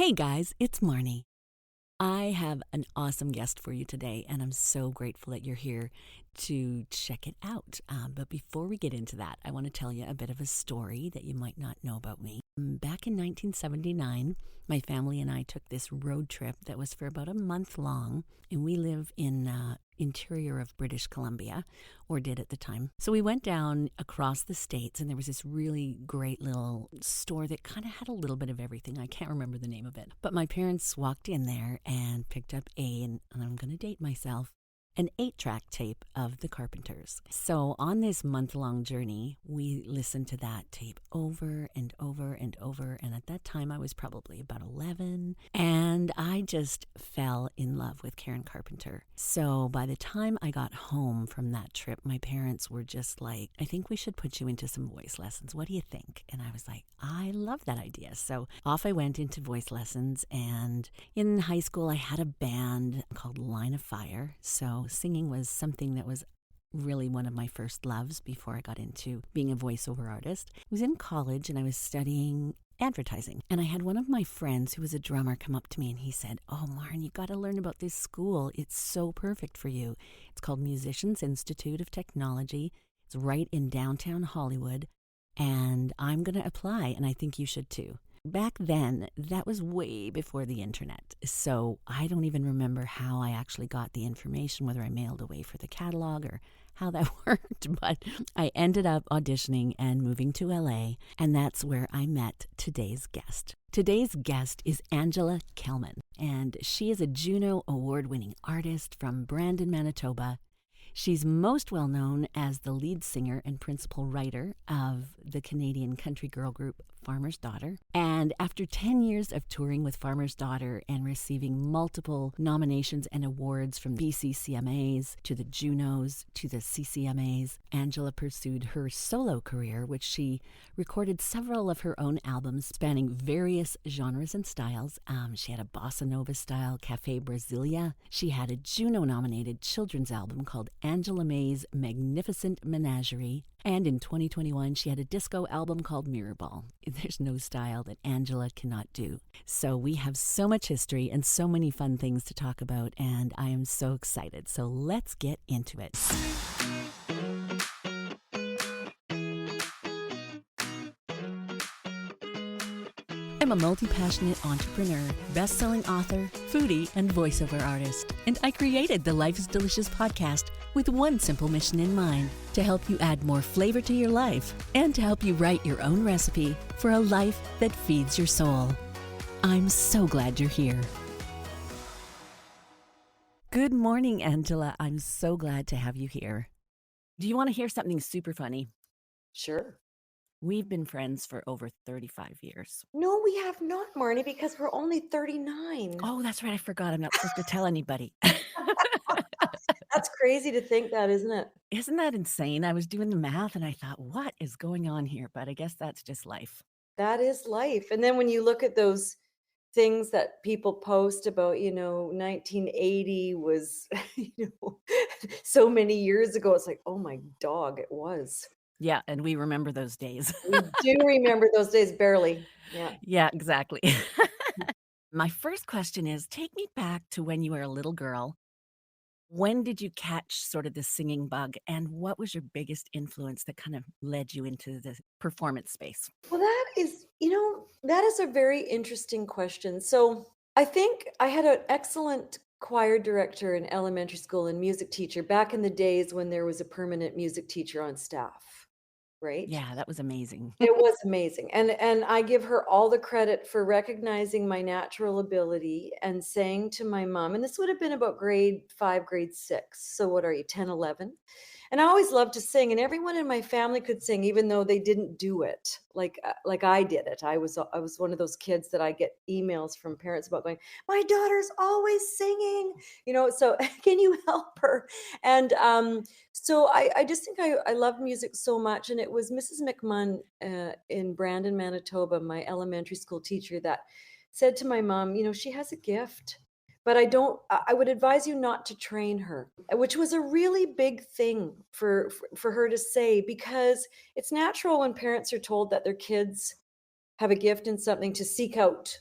Hey guys, it's Marnie. I have an awesome guest for you today, and I'm so grateful that you're here to check it out. But before we get into that, I want to tell you a bit of a story that you might not know about me. Back in 1979, my family and I took this road trip that was for about a month long, and we live in interior of British Columbia, or did at the time. So we went down across the states, and there was this really great little store that kind of had a little bit of everything. I can't remember the name of it. But my parents walked in there and picked up and I'm going to date myself, an 8-track tape of the Carpenters. So on this month-long journey, we listened to that tape over and over and over. And at that time, I was probably about 11. And I just fell in love with Karen Carpenter. So by the time I got home from that trip, my parents were just like, I think we should put you into some voice lessons. What do you think? And I was like, I love that idea. So off I went into voice lessons. And in high school, I had a band called Line of Fire. So singing was something that was really one of my first loves before I got into being a voiceover artist. I was in college and I was studying advertising. And I had one of my friends who was a drummer come up to me and he said, "Oh, Marn, you got to learn about this school. It's so perfect for you. It's called Musicians Institute of Technology. It's right in downtown Hollywood. And I'm going to apply, and I think you should too." Back then, that was way before the internet, so I don't even remember how I actually got the information, whether I mailed away for the catalog or how that worked, but I ended up auditioning and moving to LA, and that's where I met today's guest. Today's guest is Angela Kelman, and she is a Juno award-winning artist from Brandon, Manitoba. She's most well known as the lead singer and principal writer of the Canadian country girl group Farmer's Daughter. And after 10 years of touring with Farmer's Daughter and receiving multiple nominations and awards from BC CMAs to the Junos to the CCMAs, Angela pursued her solo career, which she recorded several of her own albums spanning various genres and styles. She had a bossa nova style Cafe Brasilia. She had a Juno-nominated children's album called Angela May's Magnificent Menagerie. And in 2021, she had a disco album called Mirrorball. There's no style that Angela cannot do. So we have so much history and so many fun things to talk about, and I am so excited. So let's get into it. I'm a multi-passionate entrepreneur, best-selling author, foodie, and voiceover artist. And I created the Life is Delicious podcast with one simple mission in mind: to help you add more flavor to your life and to help you write your own recipe for a life that feeds your soul. I'm so glad you're here. Good morning, Angela. I'm so glad to have you here. Do you want to hear something super funny? Sure. We've been friends for over 35 years. No, we have not, Marnie, because we're only 39. Oh, that's right. I forgot. I'm not supposed to tell anybody. That's crazy to think that, isn't it? Isn't that insane? I was doing the math and I thought, what is going on here? But I guess that's just life. That is life. And then when you look at those things that people post about, 1980 was, so many years ago, it's like, oh my dog, it was. Yeah, and we remember those days. We do remember those days barely. Yeah. Yeah, exactly. My first question is, take me back to when you were a little girl. When did you catch sort of the singing bug, and what was your biggest influence that kind of led you into the performance space? Well, that is a very interesting question. So I think I had an excellent choir director in elementary school and music teacher back in the days when there was a permanent music teacher on staff, right? Yeah, that was amazing. It was amazing. And I give her all the credit for recognizing my natural ability and saying to my mom, and this would have been about grade 5, grade 6. So what are you, 10, 11? And I always loved to sing, and everyone in my family could sing, even though they didn't do it like I did it. I was one of those kids that I get emails from parents about going, my daughter's always singing, so can you help her? And so I just think I love music so much. And it was Mrs. McMunn in Brandon, Manitoba, my elementary school teacher, that said to my mom, she has a gift, but I would advise you not to train her, which was a really big thing for her to say, because it's natural when parents are told that their kids have a gift in something to seek out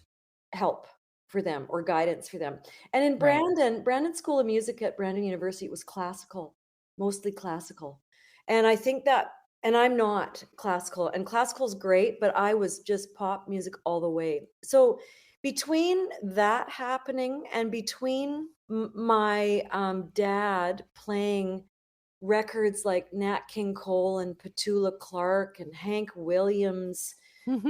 help for them or guidance for them. And in Right. Brandon School of Music at Brandon University, it was classical, mostly classical. And I think that and I'm not classical, and classical's great, but I was just pop music all the way. So between that happening and between my dad playing records like Nat King Cole and Petula Clark and Hank Williams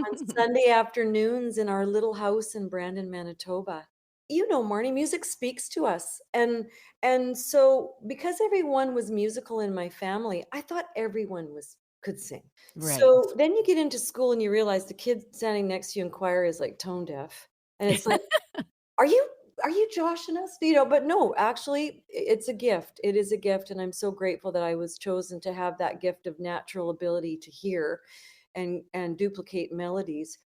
on Sunday afternoons in our little house in Brandon, Manitoba. You know, Marnie, music speaks to us. And so because everyone was musical in my family, I thought everyone was could sing. Right. So then you get into school and you realize the kid standing next to you in choir is like tone deaf. And it's like, are you are you joshing us? You know, but no, actually it's a gift. It is a gift. And I'm so grateful that I was chosen to have that gift of natural ability to hear and duplicate melodies.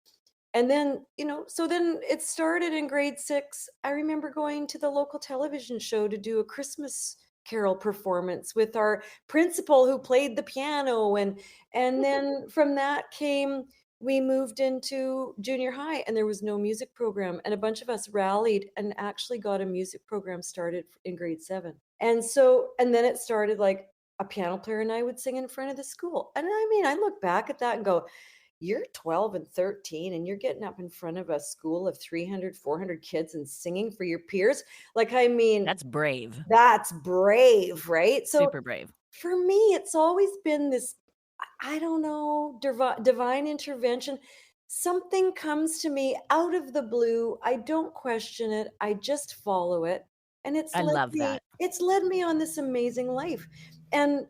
And then, so then it started in grade 6. I remember going to the local television show to do a Christmas carol performance with our principal who played the piano, and then from that came we moved into junior high and there was no music program, and a bunch of us rallied and actually got a music program started in grade 7. And then it started like a piano player and I would sing in front of the school. And I mean, I look back at that and go, you're 12 and 13 and you're getting up in front of a school of 300, 400 kids and singing for your peers. Like, I mean, That's brave. that's brave, right? So Super brave. for me, it's always been this, I don't know, divine intervention. Something comes to me out of the blue. I don't question it. I just follow it. And I love that. it's led me on this amazing life. And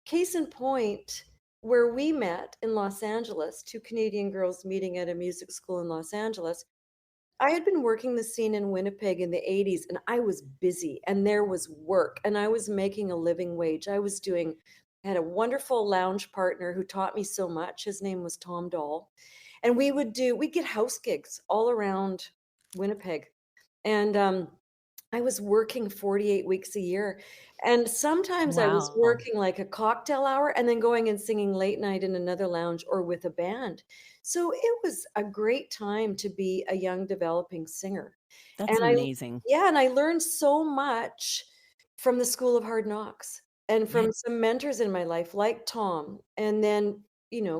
case in point, where we met in Los Angeles, two Canadian girls meeting at a music school in Los Angeles, I had been working the scene in Winnipeg in the 80s and I was busy and there was work and I was making a living wage. I had a wonderful lounge partner who taught me so much. His name was Tom Dahl. And we'd get house gigs all around Winnipeg. And I was working 48 weeks a year. And sometimes I was Wow. working like a cocktail hour and then going and singing late night in another lounge or with a band. So it was a great time to be a young developing singer. And That's I amazing. Yeah, and I learned so much from the School of Hard Knocks and Yeah. from some mentors in my life like Tom, and then,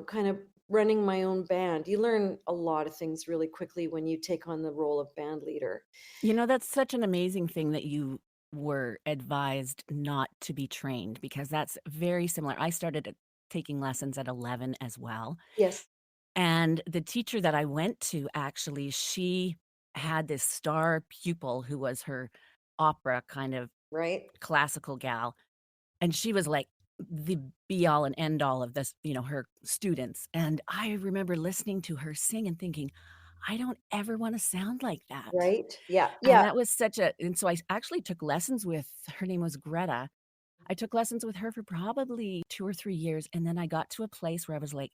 kind of running my own band. You learn a lot of things really quickly when you take on the role of band leader. You know, that's such an amazing thing that you were advised not to be trained because that's very similar. I started taking lessons at 11 as well. Yes, And the teacher that I went to actually, she had this star pupil who was her opera kind of right? classical gal. And she was like the be all and end all of this, her students. And I remember listening to her sing and thinking, I don't ever want to sound like that. Right? Yeah, And yeah, that was such a and so I actually took lessons with her name was Greta. I took lessons with her for probably 2 or 3 years, and then I got to a place where I was like,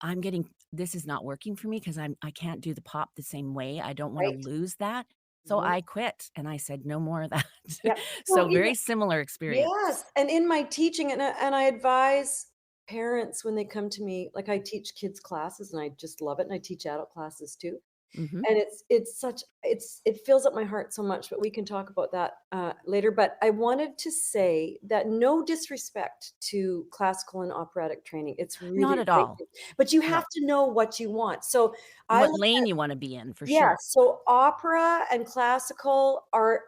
I'm getting this is not working for me because I can't do the pop the same way. I don't wanna right. lose that. So Mhm. I quit, and I said, "No more of that." Yeah. So Well, very similar experience. yes, and in my teaching, and I advise parents when they come to me, like, I teach kids classes, and I just love it, and I teach adult classes too. Mhm. And it fills up my heart so much, but we can talk about that, later. But I wanted to say that no disrespect to classical and operatic training, it's Not really at great, all. but you have No. to know what you want. So I What look lane you wanna be in for Yeah, sure. so opera and classical are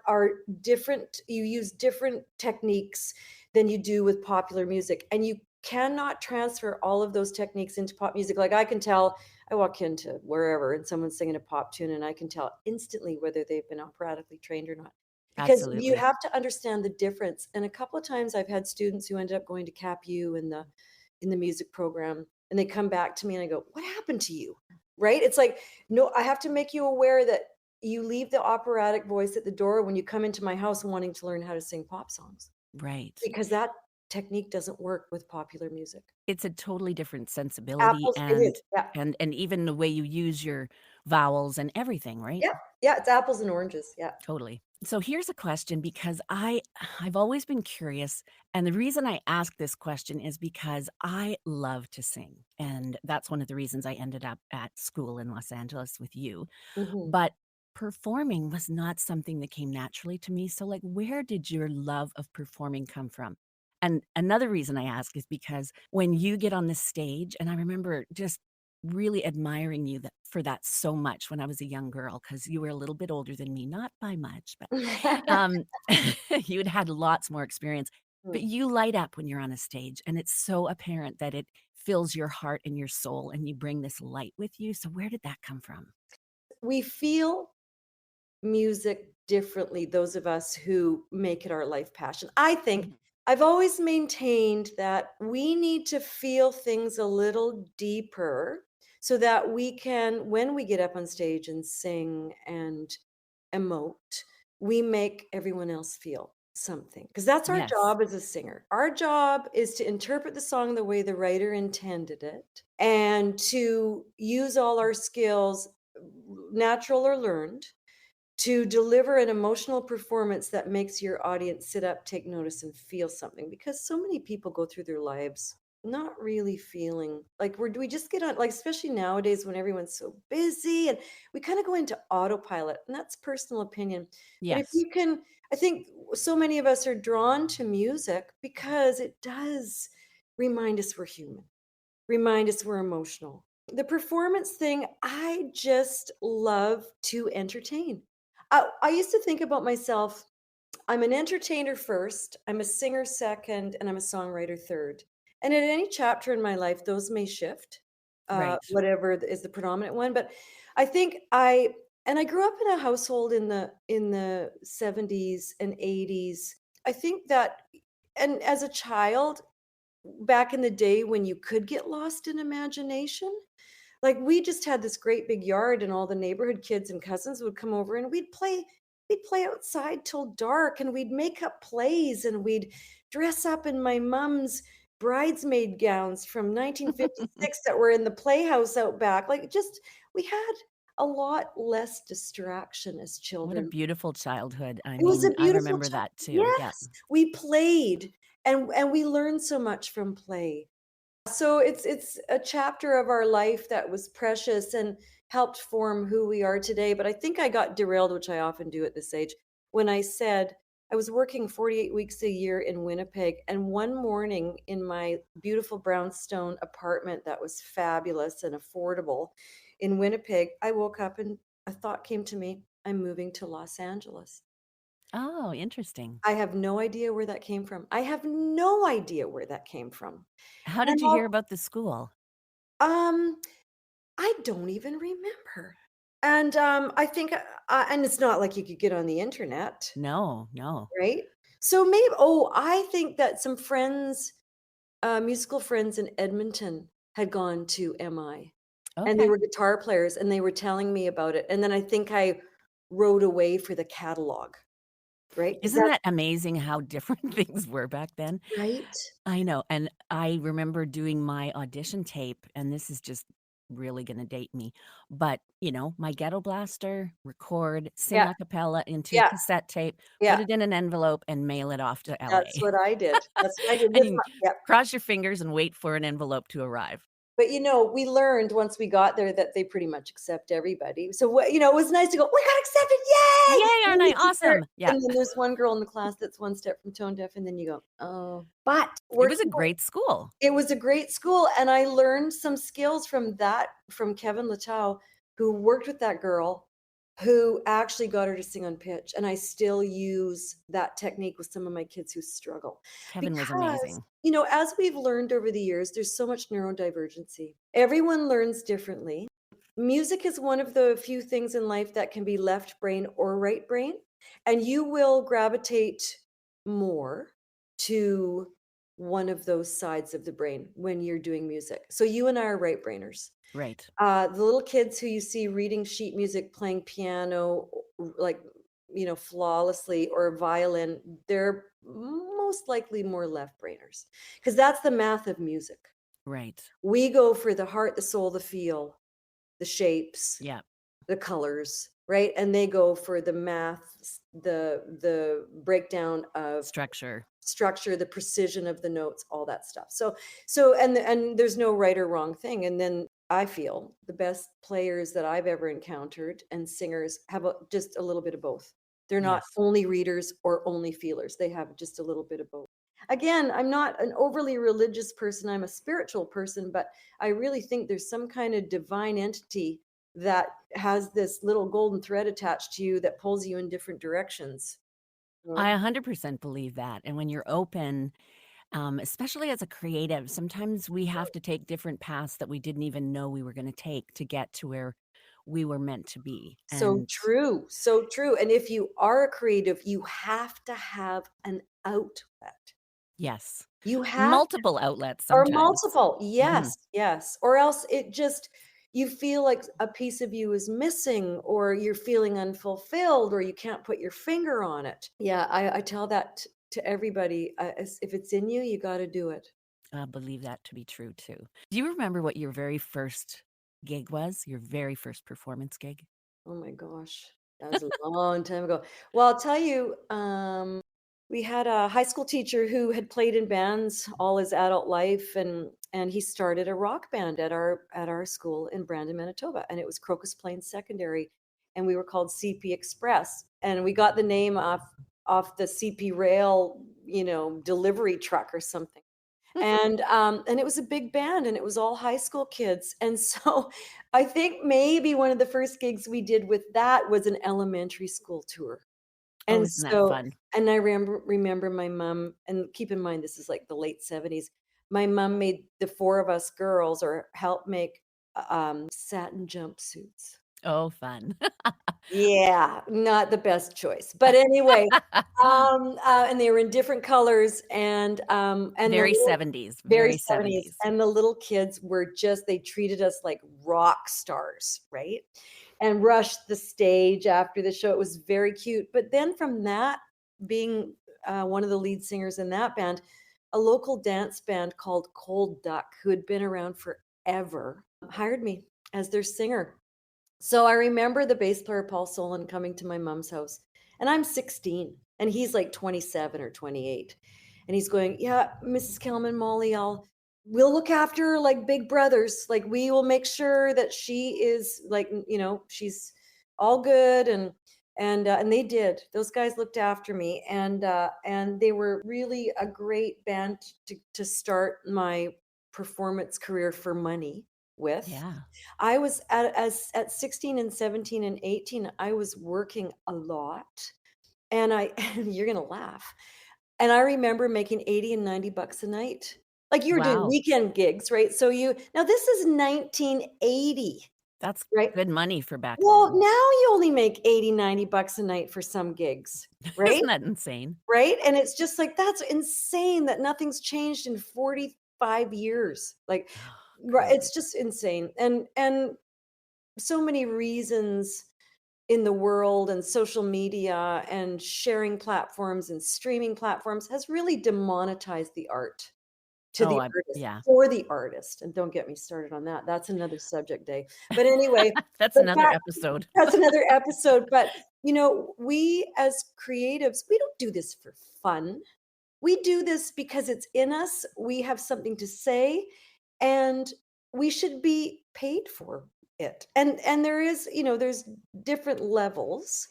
different. You use different techniques than you do with popular music, and you cannot transfer all of those techniques into pop music. Like, I walk into wherever and someone's singing a pop tune, and I can tell instantly whether they've been operatically trained or not, because you Absolutely. have to understand the difference. And a couple of times I've had students who ended up going to CapU in the music program, and they come back to me and I go, "What happened to you?" Right? It's like, no, I have to make you aware that you leave the operatic voice at the door when you come into my house wanting to learn how to sing pop songs, Right. because that technique doesn't work with popular music. It's a totally different sensibility Apples, it is, yeah. and even the way you use your vowels and everything, right? Yeah, yeah, it's apples and oranges, yeah. Totally. So here's a question because I've always been curious, and the reason I ask this question is because I love to sing, and that's one of the reasons I ended up at school in Los Angeles with you. Mhm. But performing was not something that came naturally to me. So like where did your love of performing come from? And another reason I ask is because when you get on the stage, and I remember just really admiring you for that so much when I was a young girl because you were a little bit older than me, not by much, but um, you had lots more experience. But Mm. you light up when you're on a stage, and it's so apparent that it fills your heart and your soul, and you bring this light with you. So where did that come from? We feel music differently, those of us who make it our life passion. I think Mhm. I've always maintained that we need to feel things a little deeper so that we can, when we get up on stage and sing and emote, we make everyone else feel something. Because that's our Yes. job as a singer. Our job is to interpret the song the way the writer intended it and to use all our skills, natural or learned, to deliver an emotional performance that makes your audience sit up, take notice, and feel something. Because so many people go through their lives not really feeling like we just get on, like, especially nowadays when everyone's so busy and we kind of go into autopilot, and that's personal opinion. But if Yes. you can, I think so many of us are drawn to music because it does remind us we're human, remind us we're emotional. The performance thing, I just love to entertain. I used to think about myself, I'm an entertainer first, I'm a singer second, and I'm a songwriter third. And at any chapter in my life, those may shift, Right. whatever is the predominant one. But I think I grew up in a household in the 70s and 80s. I think that, and as a child, back in the day when you could get lost in imagination, like, we just had this great big yard and all the neighborhood kids and cousins would come over and we'd play outside till dark, and we'd make up plays, and we'd dress up in my mom's bridesmaid gowns from 1956 that were in the playhouse out back. Like, just we had a lot less distraction as What a children. beautiful childhood. I It was a mean, I beautiful remember time. that too. Yep. Yes, we played, and we learned so much from play. So it's a chapter of our life that was precious and helped form who we are today. But I think I got derailed, which I often do at this age, when I said I was working 48 weeks a year in Winnipeg. And one morning in my beautiful brownstone apartment that was fabulous and affordable in Winnipeg, I woke up and a thought came to me, I'm moving to Los Angeles. Oh, interesting. I have no idea where that came from. I have no idea where that came from. How And did you hear about the school? um, I don't even remember. And, I think, and it's not like you could get on the internet, No, no. right? So I think that some friends, musical friends in Edmonton had gone to MI, and they Okay. were guitar players, and they were telling me about it, and then I think I rode away for the catalog, right? Because Isn't that's that amazing how different things were back then? right? I know, and I remember doing my audition tape, and this is just really gonna date me, but, my ghetto blaster, record, sing Yeah, a cappella into a yeah, cassette tape, put yeah. it in an envelope, and mail it off to That's LA. what I did. That's what I did And with you my, yeah. cross your fingers and wait for an envelope to arrive. But, we learned once we got there that they pretty much accept everybody. So what, it was nice to go, "We got accepted, yay!" "Yay, And aren't then I you sit there, awesome?" Yeah. and then there's one girl in the class that's one step from tone deaf, and then you go, "Oh." But It was a working with, great school. it was a great school, and I learned some skills from that, from Kevin Latow, who worked with that girl, who actually got her to sing on pitch, and I still use that technique with some of my kids who struggle. Kevin was Because, amazing. as we've learned over the years, there's so much neurodivergency. Everyone learns differently. Music is one of the few things in life that can be left brain or right brain, and you will gravitate more to one of those sides of the brain when you're doing music. So you and I are right brainers. Right. The little kids who you see reading sheet music, playing piano, like, flawlessly, or violin, they're most likely more left brainers because that's the math of music. Right. We go for the heart, the soul, the feel, the shapes, Yeah. the colors, right? And they go for the math, the breakdown of Structure. structure, the precision of the notes, all that stuff. So there's no right or wrong thing. And then I feel the best players that I've ever encountered and singers have just a little bit of both. They're not Yes. only readers or only feelers. They have just a little bit of both. Again, I'm not an overly religious person. I'm a spiritual person, but I really think there's some kind of divine entity that has this little golden thread attached to you that pulls you in different directions. You I know? 100% believe that, and when you're open, especially as a creative, sometimes we have to take different paths that we didn't even know we were gonna take to get to where we were meant to be, So and true, so true. And if you are a creative, you have to have an outlet. yes. You have Multiple outlets or sometimes. multiple. Mhm. Yes, yes. Or else it just you feel like a piece of you is missing or you're feeling unfulfilled or you can't put your finger on it. Yeah, I tell that to everybody. If it's in you, you got to do it. I believe that to be true too. Do you remember what your very first gig was? Your very first performance gig? Oh my gosh, that was a long time ago. Well, I'll tell you, we had a high school teacher who had played in bands all his adult life, and he started a rock band at our school in Brandon, Manitoba, and it was Crocus Plains Secondary, and we were called CP Express, and we got the name off the CP rail, delivery truck or something. And it was a big band, and it was all high school kids, and so I think maybe one of the first gigs we did with that was an elementary school tour, Oh, and isn't that so fun? and I remember my mom, and keep in mind, this is like the late '70s. My mom made the 4 of us girls or helped make, satin jumpsuits. Oh, fun. Yeah, not the best choice, but anyway, and they were in different colors, and the Very little '70s, very very '70s, '70s. and the little kids were just they treated us like rock stars, right? And rushed the stage after the show. It was very cute. But then from that, being, one of the lead singers in that band, a local dance band called Cold Duck, who had been around forever, hired me as their singer. So I remember the bass player, Paul Solon, coming to my mom's house, and I'm 16, and he's like 27 or 28. And he's going, "Yeah, Mrs. Kelman, Molly, we'll look after her like big brothers. Like we will make sure that she is like, she's all good." And they did. Those guys looked after me, and they were really a great band to start my performance career for money with. Yeah. I was at 16 and 17 and 18, I was working a lot, and I and you're gonna laugh, and I remember making 80 and 90 bucks a night. Like, you were doing Wow. weekend gigs, right? So you now this is 1980, That's right? good money for back Well, then. now you only make 80, 90 bucks a night for some gigs, right? Isn't that insane? Right? And it's just like, that's insane that nothing's changed in 45 years. Like, it's Crazy. just insane, and so many reasons in the world and social media and sharing platforms and streaming platforms has really demonetized the art to Oh, the I artist yeah. for the artist, and don't get me started on that. That's another subject day. But anyway, That's but another episode. that's another episode, but, we as creatives, we don't do this for fun. We do this because it's in us, we have something to say, and we should be paid for it. And there is, there's different levels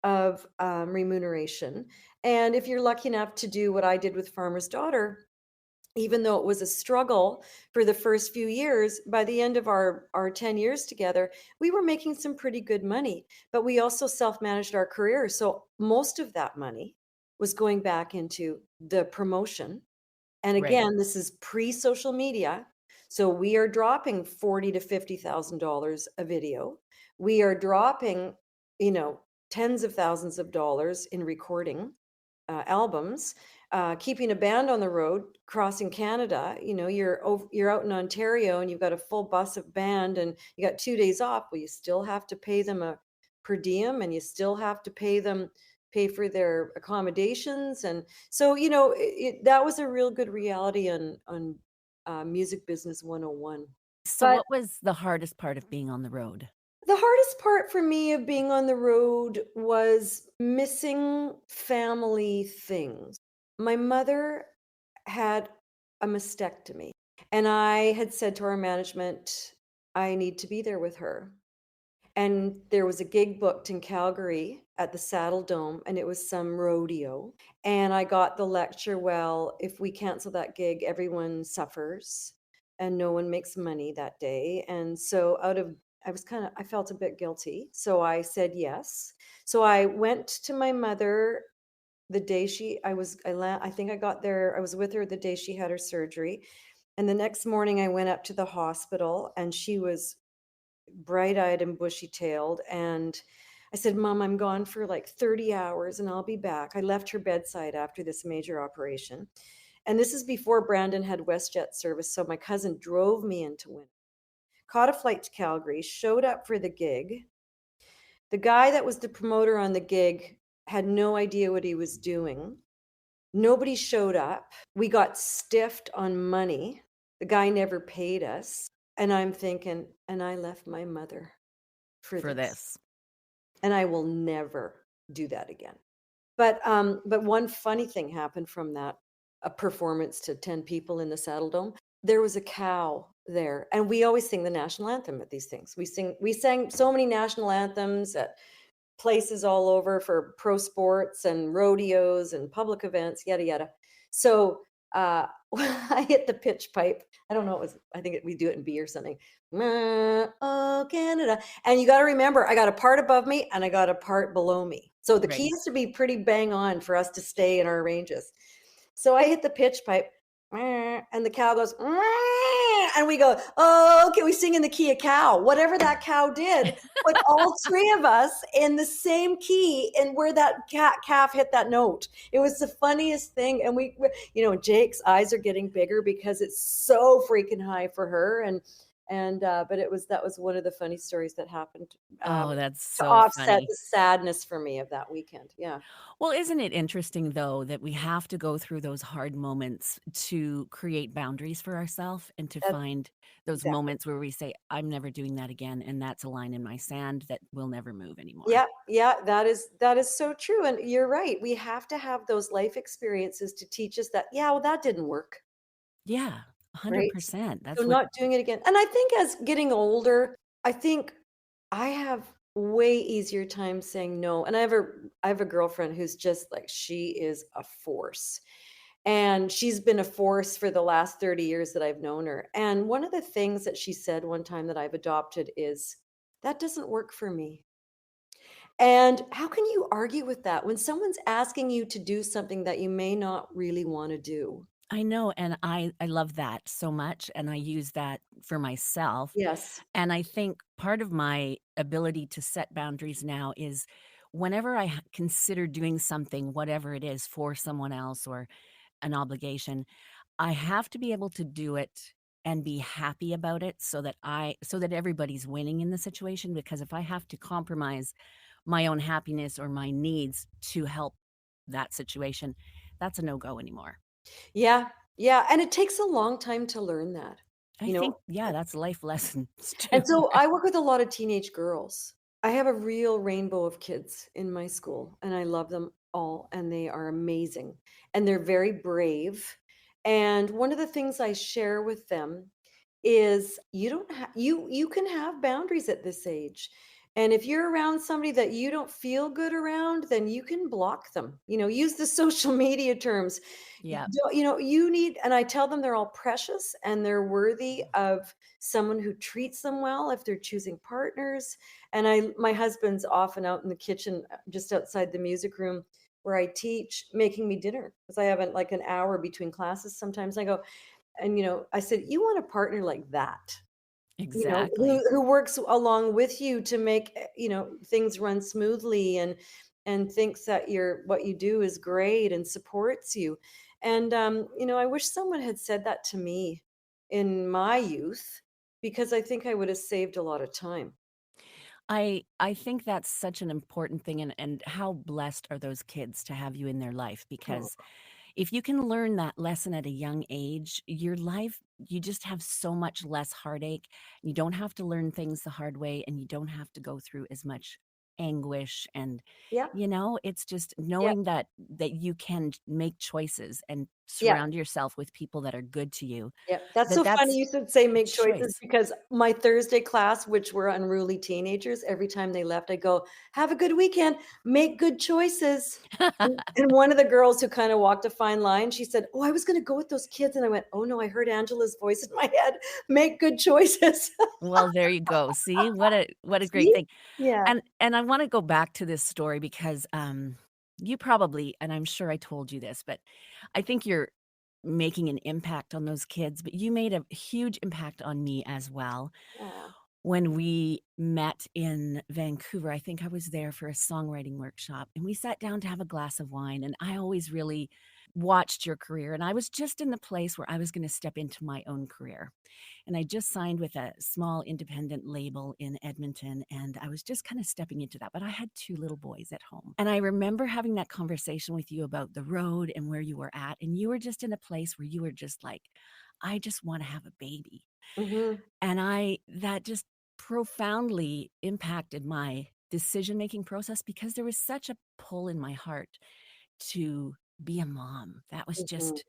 of, remuneration, and if you're lucky enough to do what I did with Farmer's Daughter, even though it was a struggle for the first few years, by the end of our 10 years together, we were making some pretty good money, but we also self-managed our career. So most of that money was going back into the promotion. And Right. again, this is pre-social media. So we are dropping 40 to $50,000 a video. We are dropping, you know, tens of thousands of dollars in recording albums, keeping a band on the road, crossing Canada. You're out in Ontario and you've got a full bus of band and you got 2 days off. Well, you still have to pay them a per diem, and you still have to pay for their accommodations. And so, that was a real good reality on Music Business 101. So But what was the hardest part of being on the road? The hardest part for me of being on the road was missing family things. My mother had a mastectomy, and I had said to our management, I need to be there with her. And there was a gig booked in Calgary at the Saddle Dome, and it was some rodeo. And I got the lecture, well, if we cancel that gig, everyone suffers and no one makes money that day. And so I felt a bit guilty. So I said yes. So I went to my mother the day I think I got there, I was with her the day she had her surgery. And the next morning I went up to the hospital and she was bright-eyed and bushy-tailed, and I said, "Mom, I'm gone for like 30 hours and I'll be back." I left her bedside after this major operation. And this is before Brandon had WestJet service, so my cousin drove me into Winnipeg, caught a flight to Calgary, showed up for the gig. The guy that was the promoter on the gig had no idea what he was doing. Nobody showed up. We got stiffed on money. The guy never paid us. And I'm thinking, and I left my mother for For this. this? And I will never do that again. But one funny thing happened from that, a performance to 10 people in the Saddle Dome. There was a cow there, and we always sing the national anthem at these things. We sang so many national anthems at places all over for pro sports and rodeos and public events, yada yada. So I hit the pitch pipe. I don't know. I think we do it in B or something. Oh, Canada. And you got to remember, I got a part above me and I got a part below me. So the key Right. has to be pretty bang on for us to stay in our ranges. So I hit the pitch pipe and the cow goes, and we go, oh, okay, we sing in the key of cow. Whatever that cow did, put all three of us in the same key and where that calf hit that note. It was the funniest thing. And Jake's eyes are getting bigger because it's so freaking high for her. But that was one of the funny stories that happened Oh, that's to so offset funny. the sadness for me of that weekend. Yeah. Well, isn't it interesting, though, that we have to go through those hard moments to create boundaries for ourselves and to That's find those exactly. moments where we say, I'm never doing that again. And that's a line in my sand that will never move anymore. Yeah, yeah, that is so true, and you're right. We have to have those life experiences to teach us that, yeah, well, that didn't work, Yeah, right? 100%. So That's what not doing it again. And I think as getting older, I think I have way easier time saying no. And I have a girlfriend who's just like she is a force. And she's been a force for the last 30 years that I've known her. And one of the things that she said one time that I've adopted is, that doesn't work for me. And how can you argue with that when someone's asking you to do something that you may not really want to do? I know. And I love that so much. And I use that for myself. Yes. And I think part of my ability to set boundaries now is whenever consider doing something, whatever it is, for someone else or an obligation, I have to be able to do it and be happy about it so that everybody's winning in the situation, because if I have to compromise my own happiness or my needs to help that situation, that's a no-go anymore. Yeah. Yeah. And it takes a long time to learn that, I you think, know. yeah, that's life lessons too. And so I work with a lot of teenage girls. I have a real rainbow of kids in my school, and I love them all, and they are amazing. And they're very brave. And one of the things I share with them is you don't have you can have boundaries at this age. And if you're around somebody that you don't feel good around, then you can block them. Use the social media terms. Yeah. You need, and I tell them they're all precious and they're worthy of someone who treats them well if they're choosing partners. And my husband's often out in the kitchen just outside the music room where I teach, making me dinner because I haven't like an hour between classes. Sometimes I go, and I said, you want a partner like that, Exactly. who works along with you to make things run smoothly, and thinks that what you do is great and supports you. And I wish someone had said that to me in my youth, because I think I would have saved a lot of time. I think that's such an important thing, and how blessed are those kids to have you in their life, Oh, because if you can learn that lesson at a young age, your life, you just have so much less heartache. You don't have to learn things the hard way, and you don't have to go through as much anguish. And, Yeah, it's just yeah, knowing that you can make choices and yeah. surround yourself with people that are good to you, Yeah, that's that so funny that's you should say make choices choice. because my Thursday class, which were unruly teenagers, every time they left, I go, "Have a good weekend, make good choices." And one of the girls who kinda walked a fine line, she said, "Oh, I was gonna go with those kids," and I went, "Oh, no, I heard Angela's voice in my head, make good choices." Well, there you go. See, what a great See? thing. Yeah. And I wanna go back to this story because, you probably, and I'm sure I told you this, but I think you're making an impact on those kids, but you made a huge impact on me as well. Aw. When we met in Vancouver, I think I was there for a songwriting workshop, and we sat down to have a glass of wine, and I always really watched your career, and I was just in the place where I was gonna step into my own career. And I just signed with a small independent label in Edmonton, and I was just kind of stepping into that, but I had 2 little boys at home. And I remember having that conversation with you about the road and where you were at, and you were just in a place where you were just like, "I just wanna have a baby." Mhm, And I that just profoundly impacted my decision-making process because there was such a pull in my heart to be a mom. That was mhm, just,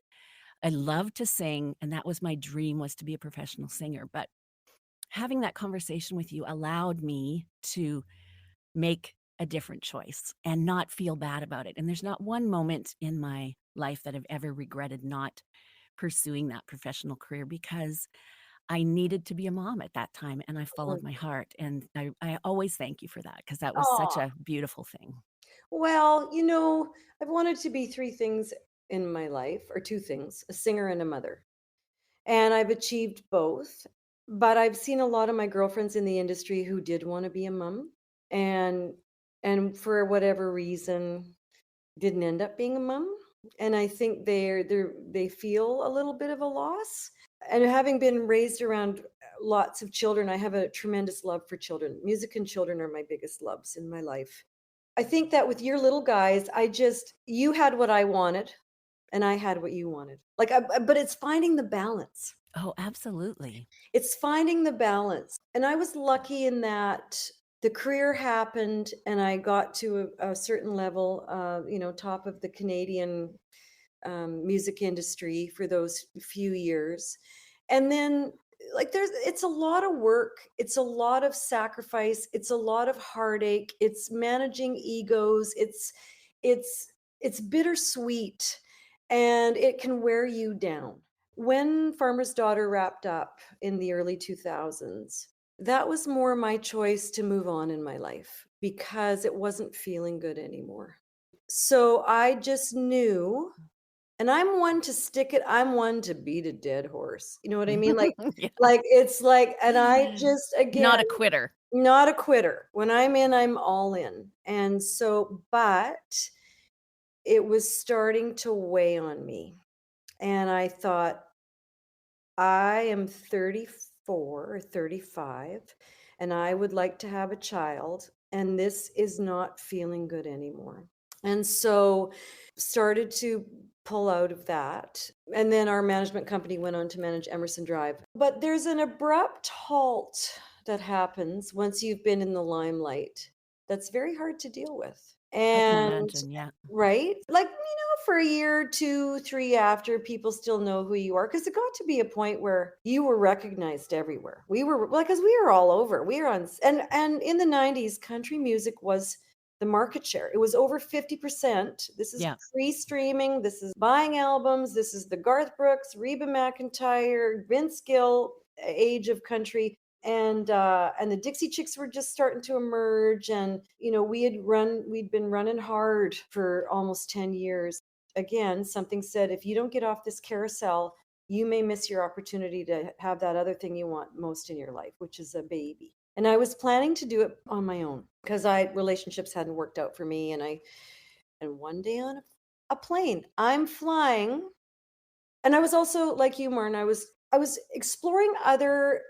I loved to sing, and that was my dream, was to be a professional singer, but having that conversation with you allowed me to make a different choice and not feel bad about it, and there's not one moment in my life that I've ever regretted not pursuing that professional career because I needed to be a mom at that time, and I mhm. followed my heart, and I always thank you for that because that was such Aw. a beautiful thing. Well, I've wanted to be 3 things in my life, or 2 things, a singer and a mother. And I've achieved both, but I've seen a lot of my girlfriends in the industry who did wanna be a mom, and and for whatever reason, didn't end up being a mom, and I think they feel a little bit of a loss. And having been raised around lots of children, I have a tremendous love for children. Music and children are my biggest loves in my life. I think that with your little guys, you had what I wanted, and I had what you wanted. Like, but it's finding the balance. Oh, absolutely. It's finding the balance. And I was lucky in that the career happened and I got to a certain level, top of the Canadian music industry for those few years. And then, like, it's a lot of work, it's a lot of sacrifice, it's a lot of heartache, it's managing egos, it's it's bittersweet, and it can wear you down. When Farmer's Daughter wrapped up in the early 2000s, that was more my choice to move on in my life because it wasn't feeling good anymore. So I just knew, and I'm one to beat a dead horse. You know what I mean? Like Yeah. it's like, and I just, again, Not a quitter. not a quitter. When I'm in, I'm all in. And so, but it was starting to weigh on me. And I thought, I am 34 or 35, and I would like to have a child, and this is not feeling good anymore. And so started to pull out of that. And then our management company went on to manage Emerson Drive. But there's an abrupt halt that happens once you've been in the limelight that's very hard to deal with. I can And imagine, yeah. right? Like, for a year, 2, 3 after, people still know who you are, because it got to be a point where you were recognized everywhere. We were like, because we were all over. We were on, and in the 90s, country music was the market share. It was over 50%. This is Yeah. pre-streaming. This is buying albums. This is the Garth Brooks, Reba McEntire, Vince Gill age of country. And the Dixie Chicks were just starting to emerge, and we'd been running hard for almost 10 years. Again, something said, if you don't get off this carousel, you may miss your opportunity to have that other thing you want most in your life, which is a baby. And I was planning to do it on my own because I relationships hadn't worked out for me. And one day on a plane, I'm flying, and I was also like you, Martin. I was exploring other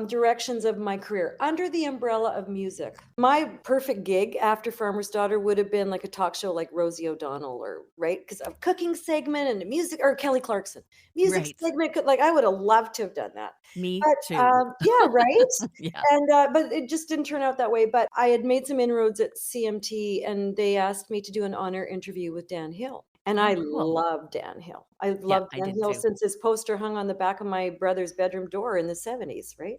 directions of my career under the umbrella of music. My perfect gig after Farmer's Daughter would have been like a talk show like Rosie O'Donnell, or right, because a cooking segment and a music, or Kelly Clarkson music Right. segment. Like I would have loved to have done that. Me But too. yeah, right. Yeah. And but it just didn't turn out that way. But I had made some inroads at CMT, and they asked me to do an honor interview with Dan Hill. And Oh, I cool. love Dan Hill. I Yeah, loved I Dan did Hill too. since his poster hung on the back of my brother's bedroom door in the 70s, right?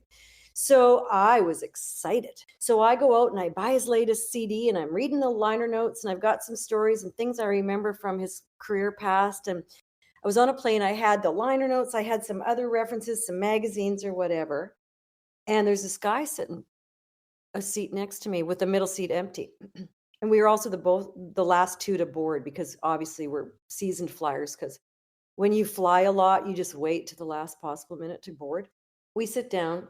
So I was excited. So I go out and I buy his latest CD, and I'm reading the liner notes, and I've got some stories and things I remember from his career past. And I was on a plane. I had the liner notes, I had some other references, some magazines or whatever. And there's this guy sitting a seat next to me with the middle seat empty. And we were also the last two to board, because obviously we're seasoned flyers, because when you fly a lot, you just wait to the last possible minute to board. We sit down.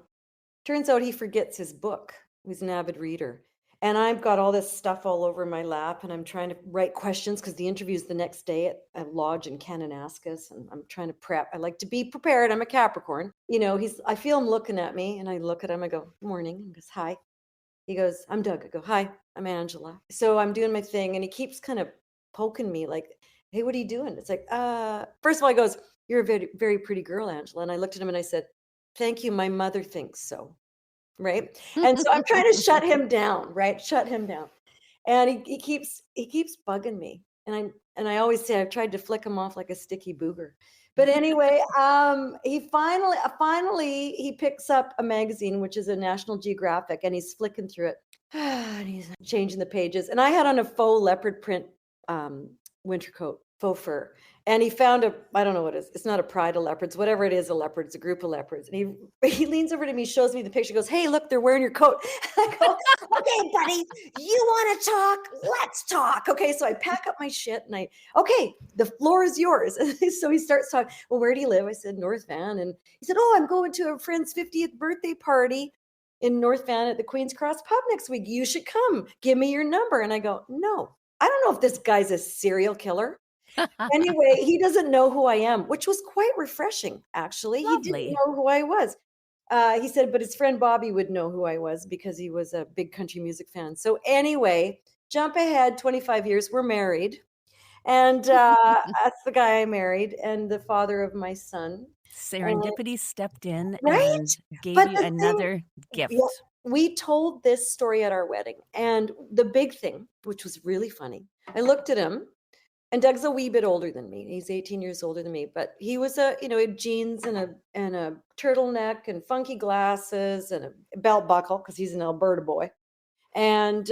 Turns out he forgets his book. He's an avid reader. And I've got all this stuff all over my lap, and I'm trying to write questions because the interview's the next day at a lodge in Kananaskis, and I'm trying to prep. I like to be prepared. I'm a Capricorn. I feel him looking at me, and I look at him. I go, morning. He goes, hi. He goes, I'm Doug. I go, hi, I'm Angela. So I'm doing my thing, and he keeps kind of poking me like, hey, what are you doing? It's like, first of all, he goes, you're a very, very pretty girl, Angela. And I looked at him and I said, thank you. My mother thinks so. Right. And so I'm trying to shut him down, right? Shut him down. And he keeps bugging me. And I always say I've tried to flick him off like a sticky booger. But anyway, he finally he picks up a magazine, which is a National Geographic, and he's flicking through it. And he's changing the pages. And I had on a faux leopard print winter coat, faux fur. And he found I don't know what it is. It's not a pride of leopards, whatever it is, a leopard. It's a group of leopards. And he leans over to me, shows me the picture, goes, hey, look, they're wearing your coat. I go, okay, buddy, you want to talk? Let's talk. Okay, so I pack up my shit, and okay, the floor is yours. So he starts talking. Well, where do you live? I said, North Van. And he said, oh, I'm going to a friend's 50th birthday party in North Van at the Queen's Cross pub next week. You should come. Give me your number. And I go, no, I don't know if this guy's a serial killer. Anyway, he doesn't know who I am, which was quite refreshing, actually. He didn't Lovely. know who I was. He said, but his friend Bobby would know who I was because he was a big country music fan. So anyway, jump ahead 25 years, we're married. And that's the guy I married, and the father of my son. And Serendipity stepped in right? and gave But you the thing, another yeah, gift. we told this story at our wedding. And the big thing, which was really funny, I looked at him, and Doug's a wee bit older than me. He's 18 years older than me, but he was he had jeans and a turtleneck and funky glasses and a belt buckle because he's an Alberta boy. And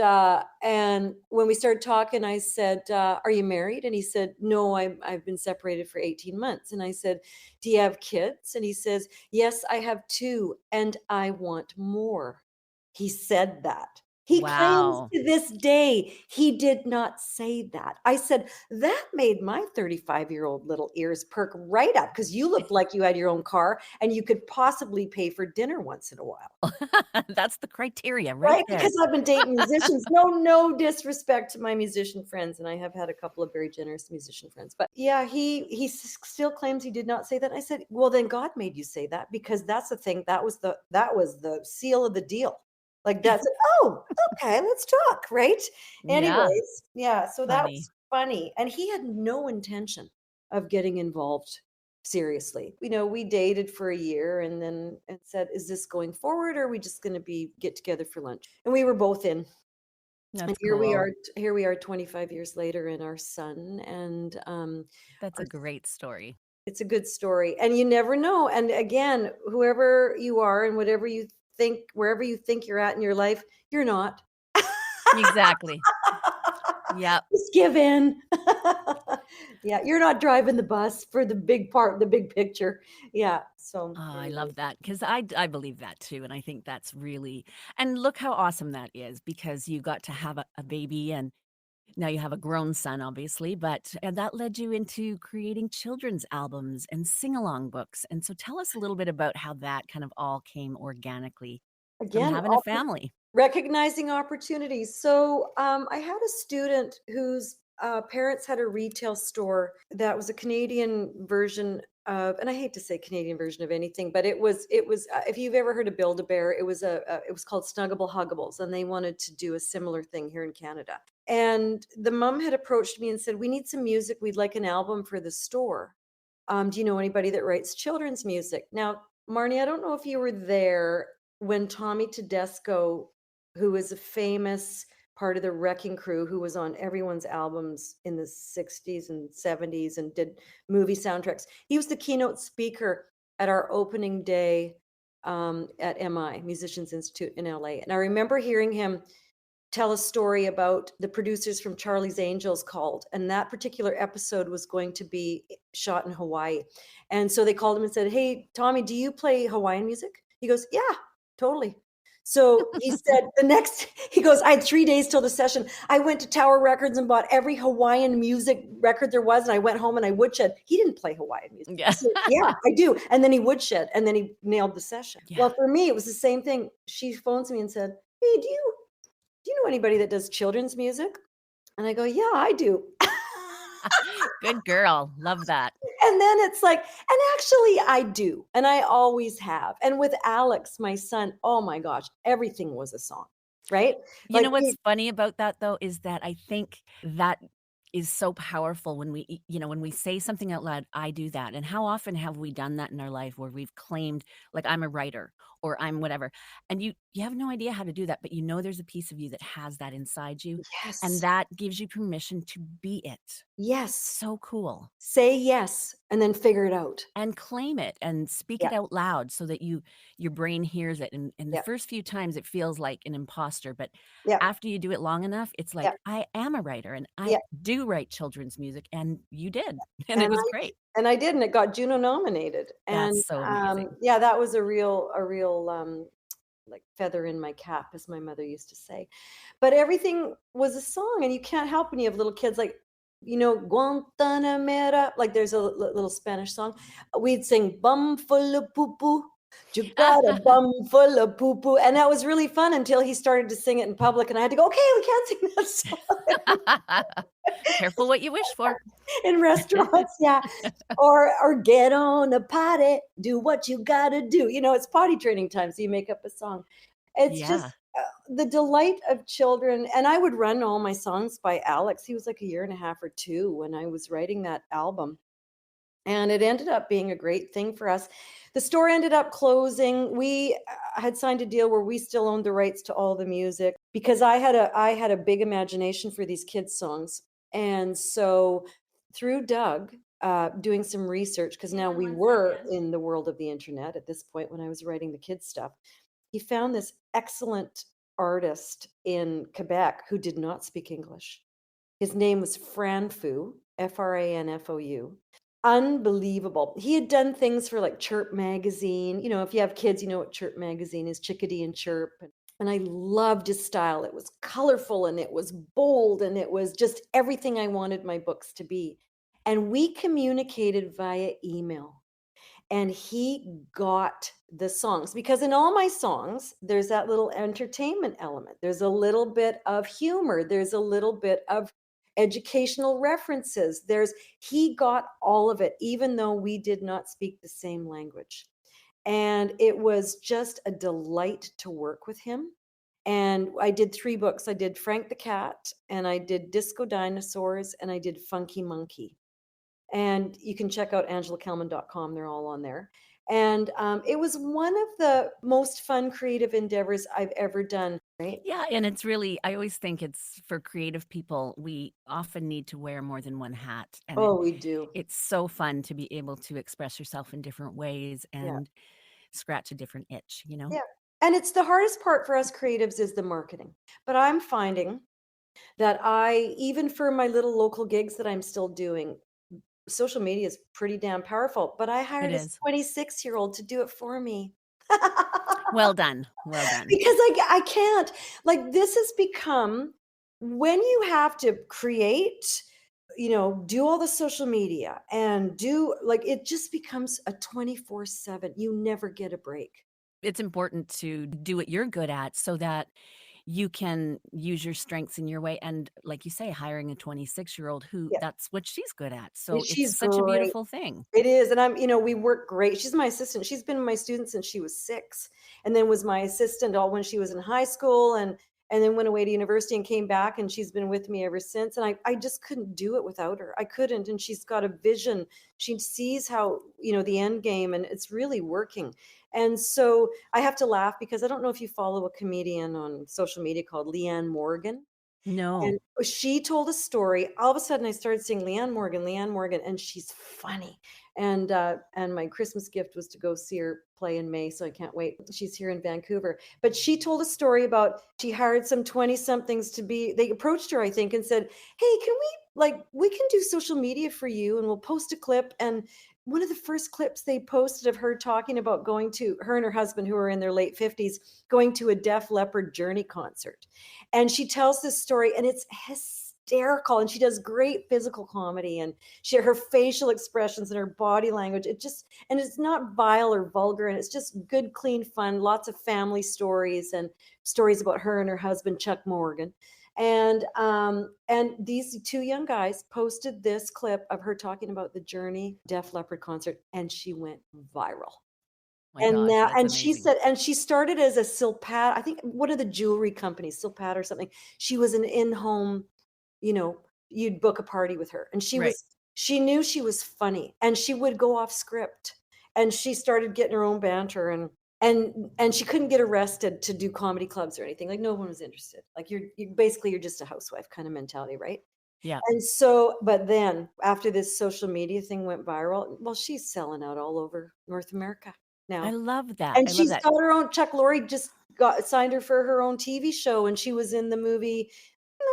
when we started talking, I said, "Are you married?" And he said, "No, I've been separated for 18 months." And I said, "Do you have kids?" And he says, "Yes, I have two, and I want more." He said that. He claims Wow. to this day he did not say that. I said, that made my 35-year-old little ears perk right up, because you looked like you had your own car and you could possibly pay for dinner once in a while. That's the criteria right Right? there. Because I've been dating musicians. No disrespect to my musician friends, and I have had a couple of very generous musician friends. But yeah, he still claims he did not say that. I said, well, then God made you say that, because that's the thing. That was the seal of the deal. Like that's it. Oh, okay, let's talk, right? Yeah, Anyways, yeah, so that funny. was funny. And he had no intention of getting involved seriously. We dated for a year, and then and said, is this going forward, or are we just going to be get together for lunch? And we were both in. And That's here cool. we are 25 years later, in our son. And That's our, a great story. it's a good story. And you never know. And again, whoever you are and whatever you think, wherever you think you're at in your life, you're not. Exactly. Yep. Just give in. Yeah, you're not driving the bus for the big part, the big picture. Yeah. So Oh, I anyway, love that because I believe that too, and I think that's really and look how awesome that is because you got to have a baby and now you have a grown son, obviously, but and that led you into creating children's albums and sing-along books, and so tell us a little bit about how that kind of all came organically from again, having a family. recognizing opportunities. So I had a student whose parents had a retail store that was a Canadian version of, and I hate to say Canadian version of anything, but if you've ever heard of Build-A-Bear, it was called Snuggable Huggables, and they wanted to do a similar thing here in Canada. And the mom had approached me and said, "We need some music. We'd like an album for the store. Do you know anybody that writes children's music?" Now, Marnie, I don't know if you were there when Tommy Tedesco, who is a famous part of the Wrecking Crew, who was on everyone's albums in the 60s and 70s and did movie soundtracks. He was the keynote speaker at our opening day at MI, Musicians Institute in LA. And I remember hearing him tell a story about the producers from Charlie's Angels called, and that particular episode was going to be shot in Hawaii. And so they called him and said, "Hey, Tommy, do you play Hawaiian music?" He goes, "Yeah, totally." So he said he goes, "I had 3 days till the session. I went to Tower Records and bought every Hawaiian music record there was, and I went home and I woodshed." He didn't play Hawaiian music. Yeah. He said, "Yeah, I do." And then he woodshed, and then he nailed the session. Yeah. Well, for me, it was the same thing. She phones me and said, "Hey, do you know anybody that does children's music?" And I go, "Yeah, I do." Good girl. Love that. And then it's like, and actually I do. And I always have. And with Alex, my son, oh my gosh, everything was a song, right? You Like know what's funny about that though is that I think that is so powerful when when we say something out loud, I do that. And how often have we done that in our life where we've claimed like I'm a writer or I'm whatever. And you have no idea how to do that, but you know there's a piece of you that has that inside you and yes, that gives you permission to be it. yes. So cool. Say yes and then figure it out. And claim it and speak Yeah, it out loud so that your brain hears it, and the yeah, first few times it feels like an imposter, but yeah, after you do it long enough, it's yeah, like, "I am a writer, and I yeah. do write children's music," and you did, and it And was I great. and I did, and it got Juno nominated. That's And so amazing. yeah, that was a real like feather in my cap, as my mother used to say. But everything was a song, and you can't help when you have little kids, like, Guantanamera, like there's a little Spanish song. We'd sing bum full of poo poo. You got a bum full of poo poo. And that was really fun until he started to sing it in public, and I had to go, "Okay, we can't sing that song." Careful what you wish for. In restaurants, yeah. Or get on a potty, do what you gotta do. It's potty training time, so you make up a song. It's Yeah. just, the delight of children, and I would run all my songs by Alex. He was like a year and a half or 2 when I was writing that album, and it ended up being a great thing for us. The store ended up closing. We had signed a deal where we still owned the rights to all the music because I had a big imagination for these kids songs. And so through Doug, doing some research, because Hang now on we one were second. in the world of the internet at this point when I was writing the kids stuff, he found this excellent artist in Quebec who did not speak English. His name was Franfou, Franfou. Unbelievable. He had done things for like Chirp magazine. If you have kids, you know what Chirp magazine is, Chickadee and Chirp. And I loved his style. It was colorful and it was bold and it was just everything I wanted my books to be. And we communicated via email, and he got the songs, because in all my songs there's that little entertainment element, there's a little bit of humor, there's a little bit of educational references. He got all of it, even though we did not speak the same language. And it was just a delight to work with him. And I did 3 books. I did Frank the Cat, and I did Disco Dinosaurs, and I did Funky Monkey. And you can check out angelakelman.com. They're all on there. And it was one of the most fun creative endeavors I've ever done, right? Yeah, and it's really I always think it's for creative people, we often need to wear more than one hat, and Oh, we do. it's so fun to be able to express yourself in different ways Yeah. and scratch a different itch, you know? Yeah. And it's the hardest part for us creatives is the marketing. But I'm finding that even for my little local gigs that I'm still doing, social media is pretty damn powerful. But I It hired a is. 26-year-old to do it for me. Well done, well done. Because I can't. Like, this has become, when you have to create, do all the social media and do, like, it just becomes a 24/7. You never get a break. It's important to do what you're good at so that you can use your strengths in your way, and like you say, hiring a 26-year-old who Yeah, that's what she's good at, and so it's she's such a great. beautiful thing. It is, and we work great. She's my assistant. She's been my student since she was 6, and then was my assistant all when she was in high school, and then went away to university and came back, and she's been with me ever since, and I just couldn't do it without her. I couldn't, and she's got a vision. She sees how, the end game, and it's really working. And so I have to laugh because I don't know if you follow a comedian on social media called Leanne Morgan. No. And she told a story. All of a sudden, I started seeing Leanne Morgan, and she's funny. And my Christmas gift was to go see her play in May, so I can't wait. She's here in Vancouver. But she told a story about she hired some 20 somethings to be, they approached her, I think, and said, "Hey, can we, like, we can do social media for you and we'll post a clip." And one of the first clips they posted of her talking about going to her and her husband, who are in their late 50s, going to a Def Leppard Journey concert. And she tells this story and it's hysterical, and she does great physical comedy, and her facial expressions and her body language, and it's not vile or vulgar, and it's just good, clean fun, lots of family stories and stories about her and her husband Chuck Morgan. And these two young guys posted this clip of her talking about the Journey Def Leppard concert, and she went viral. My And gosh, now that's and she amazing. said, and she started as a Silpat, I think one of the jewelry companies, Silpat or something. She was an in-home, you know, you'd book a party with her. And Right. she knew she was funny, and she would go off script. And she started getting her own banter, and she couldn't get arrested to do comedy clubs or anything. Like, no one was interested. Like, you're just a housewife kind of mentality, right? Yeah. And so, but then after this social media thing went viral, well, she's selling out all over North America I now. love that, And I love she's that. got her own, Chuck Lorre just got signed her for her own TV show, and she was in the movie,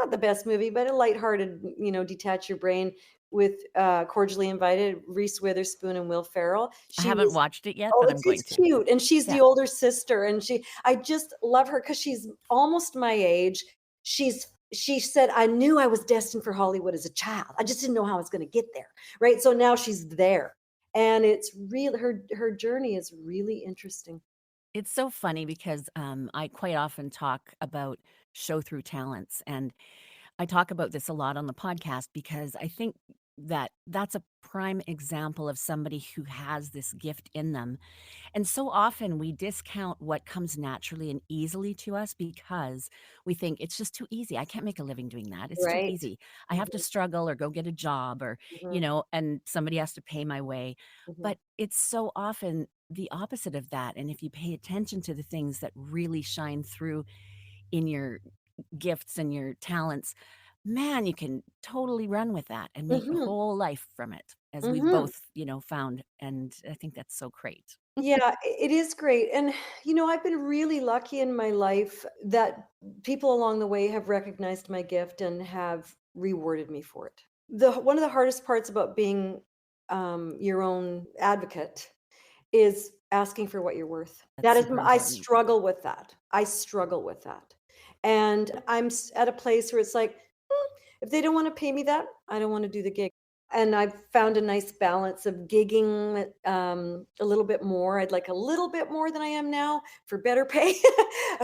not the best movie, but a lighthearted, detach your brain with, Cordially Invited, Reese Witherspoon and Will Ferrell. I She haven't was watched it yet, Oh, but I'm it's going to. cute, and she's Yeah. the older sister, and I just love her because she's almost my age. She said, "I knew I was destined for Hollywood as a child. I just didn't know how I was gonna get there." Right? So now she's there, and it's real her journey is really interesting. It's so funny because, I quite often talk about show through talents, and I talk about this a lot on the podcast because I think that that's a prime example of somebody who has this gift in them. And so often we discount what comes naturally and easily to us because we think it's just too easy. I can't make a living doing that. It's too Right. easy. I have to Mhm, struggle or go get a job or, mhm, and somebody has to pay my way. mhm, But it's so often the opposite of that. And if you pay attention to the things that really shine through in your gifts and your talents, man, you can totally run with that and make a mhm, whole life from it, as we've mhm. both, found. And I think that's so great. Yeah, it is great, and, I've been really lucky in my life that people along the way have recognized my gift and have rewarded me for it. The One of the hardest parts about being, your own advocate is asking for what you're worth. That's That is super I important. struggle with that. I struggle with that. And I'm at a place where it's like, if they don't wanna pay me that, I don't wanna do the gig. And I've found a nice balance of gigging, a little bit more. I'd like a little bit more than I am now for better pay,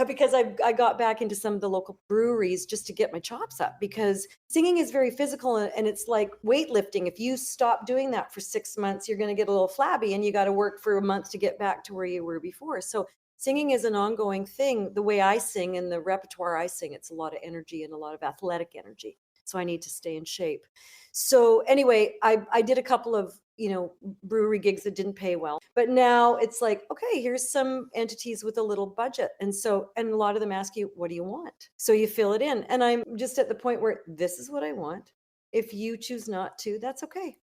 because I got back into some of the local breweries just to get my chops up, because singing is very physical, and it's like weightlifting. If you stop doing that for 6 months, you're gonna get a little flabby, and you gotta work for a month to get back to where you were before. So singing is an ongoing thing. The way I sing and the repertoire I sing, it's a lot of energy and a lot of athletic energy. So I need to stay in shape. So anyway, I did a couple of, brewery gigs that didn't pay well. But now it's like, okay, here's some entities with a little budget. And a lot of them ask you, what do you want? So you fill it in. And I'm just at the point where this is what I want. If you choose not to, that's okay.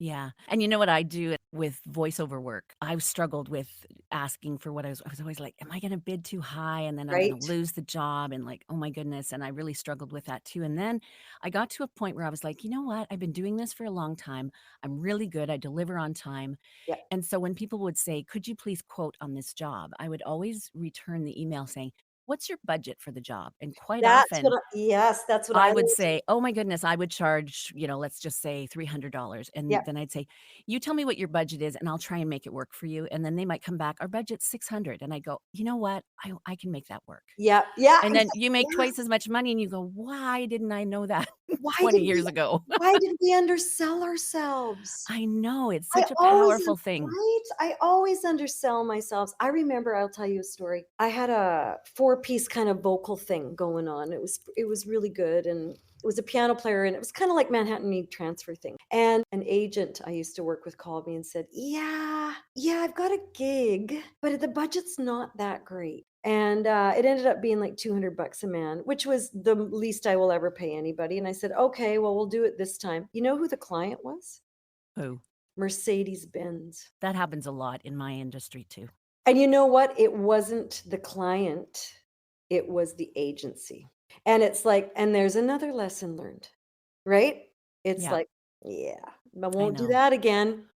Yeah, and you know what I do with voiceover work? I've struggled with asking for what I was always like, "Am I gonna bid too high and then I'm gonna Right? lose the job?" And like, "Oh my goodness," and I really struggled with that too, and then I got to a point where I was like, "You know what? I've been doing this for a long time. I'm really good. I deliver on time." Yeah. And so when people would say, "Could you please quote on this job?" I would always return the email saying, "What's your budget for the job?" And quite That's often what I yes, that's what I I would learned too. say, "Oh my goodness," I would charge, let's just say $300, and Yep, then I'd say, "You tell me what your budget is, and I'll try and make it work for you," and then they might come back, "Our budget's 600," and I go, "You know what? I can make that work." yeah, yeah, And then you make yes. twice as much money, and you go, "Why didn't I know that Why 20 did years we ago?" why did we undersell ourselves? I know, it's I such a always powerful thing. right? I always undersell myself. I remember I'll tell you a story. I had a four-piece kind of vocal thing going on. It was really good, and it was a piano player, and it was kinda like Manhattan Need Transfer thing, and an agent I used to work with called me and said, "Yeah, yeah, I've got a gig, but the budget's not that great." And, it ended up being like $200 a man, which was the least I will ever pay anybody, and I said, "Okay, well, we'll do it this time." You know who the client was? Who? Mercedes-Benz. That happens a lot in my industry too. And you know what? It wasn't the client, it was the agency. And it's like and there's another lesson learned, right? It's Yeah, like, "Yeah, I I won't do know. that again."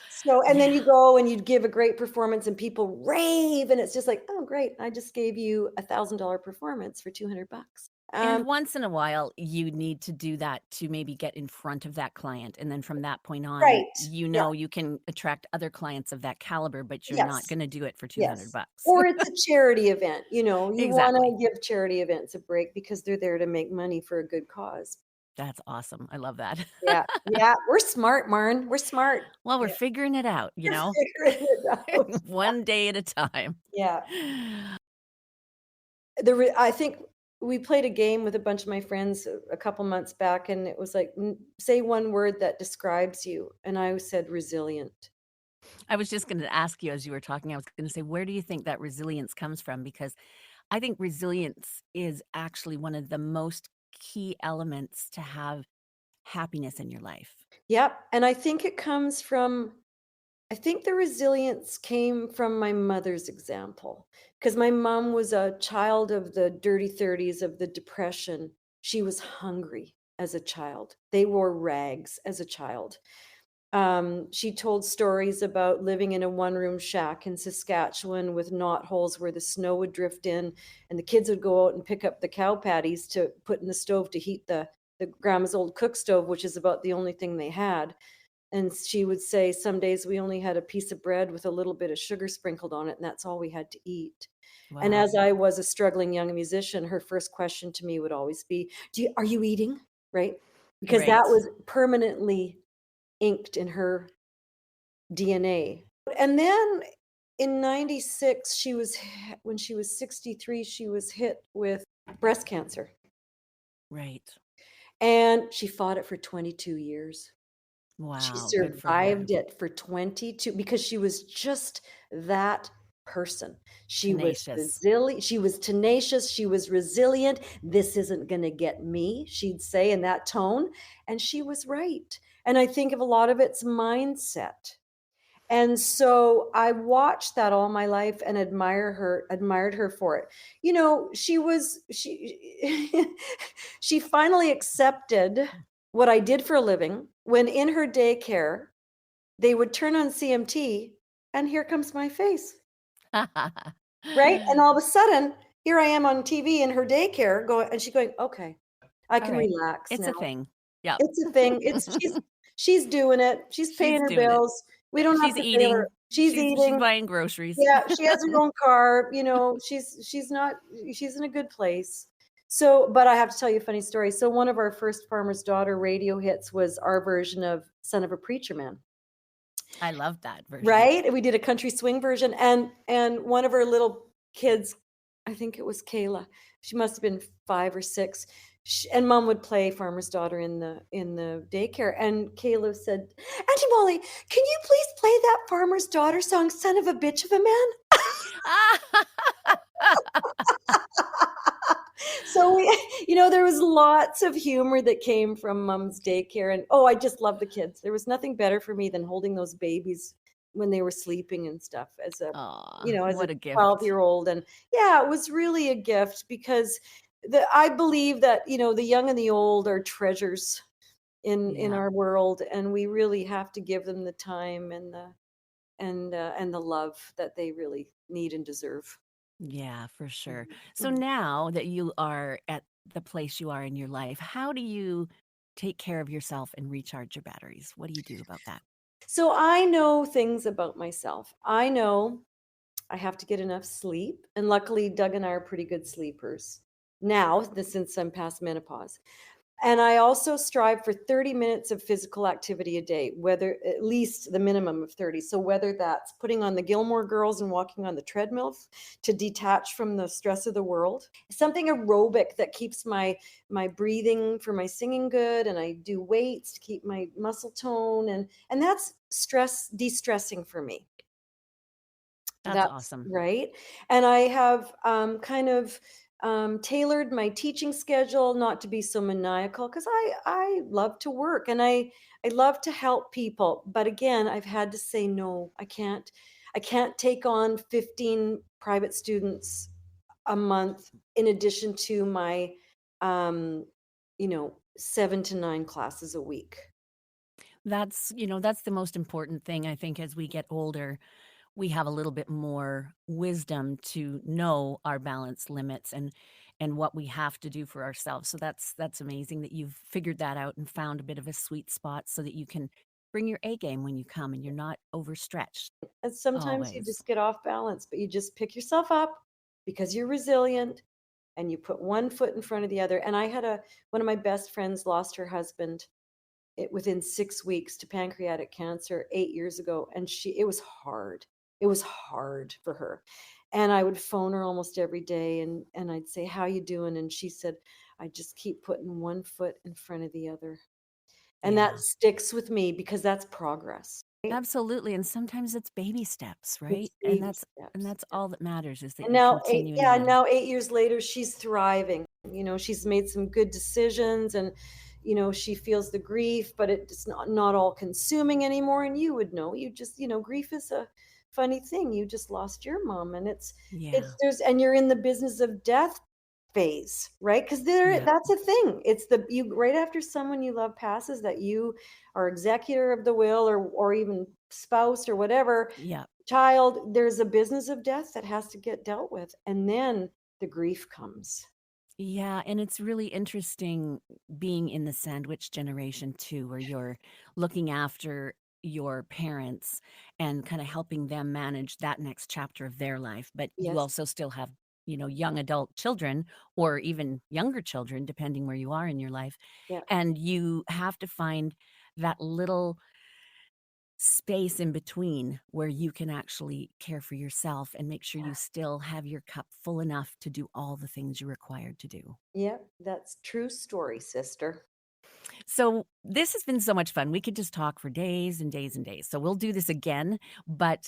So and then Yeah. you go and you give a great performance and people rave, and it's just like, "Oh, great. I just gave you a $1,000 performance for 200 bucks." And once in a while, you need to do that to maybe get in front of that client, and then from that point on, Right. Yeah. you can attract other clients of that caliber, but you're not Yes. gonna do it for 200 Yes. bucks. Or it's a charity event, you wanna Exactly. give charity events a break because they're there to make money for a good cause. That's awesome. I love that. Yeah, yeah, we're smart, Marn, we're smart. Well, we're Yeah, figuring it out, we're figuring it out. one day at a time. Yeah. I think we played a game with a bunch of my friends a couple months back, and it was like, "Say one word that describes you," and I said resilient. I was just gonna ask you as you were talking, I was gonna say, where do you think that resilience comes from? Because I think resilience is actually one of the most key elements to have happiness in your life. Yep, and I think the resilience came from my mother's example, because my mom was a child of the dirty 30s of the depression. She was hungry as a child. They wore rags as a child. She told stories about living in a one-room shack in Saskatchewan with knot holes where the snow would drift in, and the kids would go out and pick up the cow patties to put in the stove to heat the grandma's old cook stove, which is about the only thing they had. And she would say, "Some days we only had a piece of bread with a little bit of sugar sprinkled on it, and that's all we had to eat." And Wow. as I was a struggling young musician, her first question to me would always be, are you eating?" Right? Because that Right. was permanently inked in her DNA. And then in 96, when she was 63, she was hit with breast cancer, Right. and she fought it for 22 years. She Wow, good for her. survived it for 22 because she was just that person. Tenacious. She was tenacious, she was resilient. "This isn't gonna get me," she'd say in that tone, and she was right. And I think of a lot of it's mindset. And so I watched that all my life and admired her for it. She she finally accepted what I did for a living when in her daycare, they would turn on CMT and here comes my face, right? And all of a sudden, here I am on TV in her daycare going and she's going, "Okay, I can Alright. relax It's a now." thing. Yep. It's a thing. She's doing it. She's paying She's her doing it. bills. We don't have She's to pay her. eating. She's She's eating. buying groceries. Yeah, she has her own car, she's in a good place. So, but I have to tell you a funny story. So one of our first Farmer's Daughter radio hits was our version of "Son of a Preacher Man." I love that version. Right? We did a country swing version, and one of her little kids, I think it was Kayla, she must have been 5 or 6, and mom would play Farmer's Daughter in the daycare, and Kayla said, "Auntie Molly, can you please play that Farmer's Daughter song, 'Son of a Bitch of a Man'?" So there was lots of humor that came from mom's daycare, and oh, I just love the kids. There was nothing better for me than holding those babies when they were sleeping and stuff Aw, as a what a gift. 12-year-old. And yeah, it was really a gift because I believe that, the young and the old are treasures in Yeah. our world, and we really have to give them the time and the love that they really need and deserve. Yeah, for sure. Mhm, So mhm. now that you are at the place you are in your life, how do you take care of yourself and recharge your batteries? What do you do about that? So I know things about myself. I know I have to get enough sleep, and luckily Doug and I are pretty good sleepers now, since I'm past menopause. And I also strive for 30 minutes of physical activity a day, whether at least the minimum of 30. So whether that's putting on the Gilmore Girls and walking on the treadmill to detach from the stress of the world, something aerobic that keeps my breathing for my singing good, and I do weights to keep my muscle tone, and that's stress de-stressing for me. That's That's awesome. right, and I have, kind of, tailored my teaching schedule not to be so maniacal because I love to work and I love to help people, but again, I've had to say, "No, I can't take on 15 private students a month in addition to my, um, 7 to 9 classes a week." That's the most important thing I think as we get older. We have a little bit more wisdom to know our balance limits and what we have to do for ourselves. So that's amazing that you've figured that out and found a bit of a sweet spot so that you can bring your A game when you come and you're not overstretched And sometimes you always. just get off balance, but you just pick yourself up because you're resilient and you put one foot in front of the other. And I had one of my best friends lost her husband within 6 weeks to pancreatic cancer 8 years ago. And it was hard. It was hard for her. And I would phone her almost every day and I'd say, "How you doing?" And she said, "I just keep putting one foot in front of the other." And that Yeah. sticks with me because that's progress. Right? Absolutely, and sometimes it's baby steps, right? It's And baby and steps. that's all that matters is that And you're now 8 continuing yeah, on. now 8 years later, she's thriving. She's made some good decisions and, she feels the grief, but it's not all consuming anymore, and you would know. You just grief is a funny thing. You just lost your mom, and it's Yeah. there's and you're in the business of death phase, right? Because Yeah. that's a thing. It's the you right after someone you love passes that you are executor of the will or even spouse or whatever, Yeah. child, there's a business of death that has to get dealt with, and then the grief comes. Yeah, and it's really interesting being in the sandwich generation too, where you're looking after your parents and kind of helping them manage that next chapter of their life. But you Yes. also still have, young adult children or even younger children, depending where you are in your life. Yeah. And you have to find that little space in between where you can actually care for yourself and make sure you still have your cup full enough to do all the things you're required to do. Yeah, that's true story, sister. So, this has been so much fun. We could just talk for days and days and days. So, we'll do this again, but